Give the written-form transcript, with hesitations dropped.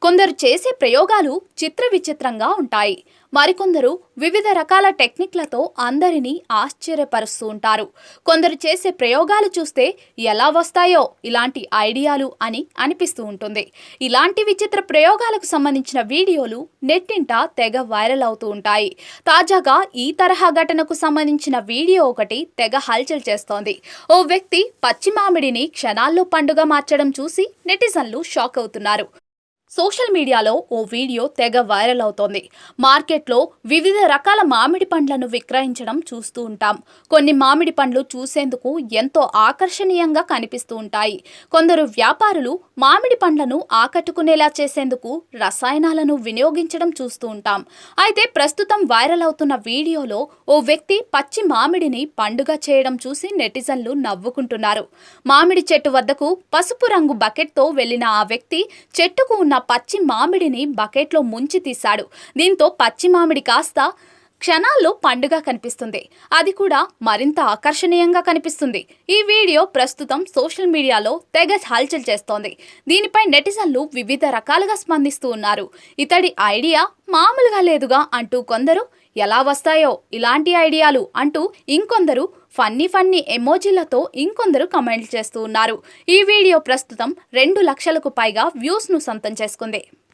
కొందరు చేసే ప్రయోగాలు చిత్ర విచిత్రంగా ఉంటాయి. మరికొందరు వివిధ రకాల టెక్నిక్లతో అందరినీ ఆశ్చర్యపరుస్తూ ఉంటారు. కొందరు చేసే ప్రయోగాలు చూస్తే ఎలా వస్తాయో ఇలాంటి ఐడియాలు అని అనిపిస్తూ ఉంటుంది. ఇలాంటి విచిత్ర ప్రయోగాలకు సంబంధించిన వీడియోలు నెట్టింట తెగ వైరల్ అవుతూ ఉంటాయి. తాజాగా ఈ తరహా ఘటనకు సంబంధించిన వీడియో ఒకటి తెగ హల్చల్ చేస్తోంది. ఓ వ్యక్తి పచ్చి మామిడిని క్షణాల్లో పండుగ మార్చడం చూసి నెటిజన్లు షాక్ అవుతున్నారు. సోషల్ మీడియాలో ఓ వీడియో తెగ వైరల్ అవుతోంది. మార్కెట్లో వివిధ రకాల మామిడి పండ్లను విక్రయించడం చూస్తూ ఉంటాం. కొన్ని మామిడి పండ్లు చూసేందుకు ఎంతో ఆకర్షణీయంగా కనిపిస్తూ ఉంటాయి. కొందరు వ్యాపారులు మామిడి పండ్లను ఆకట్టుకునేలా చేసేందుకు రసాయనాలను వినియోగించడం చూస్తూ ఉంటాం. అయితే ప్రస్తుతం వైరల్ అవుతున్న వీడియోలో ఓ వ్యక్తి పచ్చి మామిడిని పండుగ చేయడం చూసి నెటిజన్లు నవ్వుకుంటున్నారు. మామిడి చెట్టు వద్దకు పసుపు రంగు బకెట్తో వెళ్లిన ఆ వ్యక్తి చెట్టుకు ఉన్న పచ్చి మామిడిని బకెట్లో ముంచి తీశాడు. దీంతో పచ్చి మామిడి కాస్త క్షణాల్లో పండుగ కనిపిస్తుంది. అది కూడా మరింత ఆకర్షణీయంగా కనిపిస్తుంది. ఈ వీడియో ప్రస్తుతం సోషల్ మీడియాలో తెగ హల్చల్ చేస్తోంది. దీనిపై నెటిజన్లు వివిధ రకాలుగా స్పందిస్తూ ఉన్నారు. ఇతడి ఐడియా మామూలుగా లేదుగా అంటూ కొందరు, ఎలా వస్తాయో ఇలాంటి ఐడియాలు అంటూ ఇంకొందరు ఫన్నీ ఎమోజీలతో ఇంకొందరు కమెంట్లు చేస్తూ ఉన్నారు. ఈ వీడియో ప్రస్తుతం 2 లక్షలకు పైగా వ్యూస్ను సొంతం చేసుకుంది.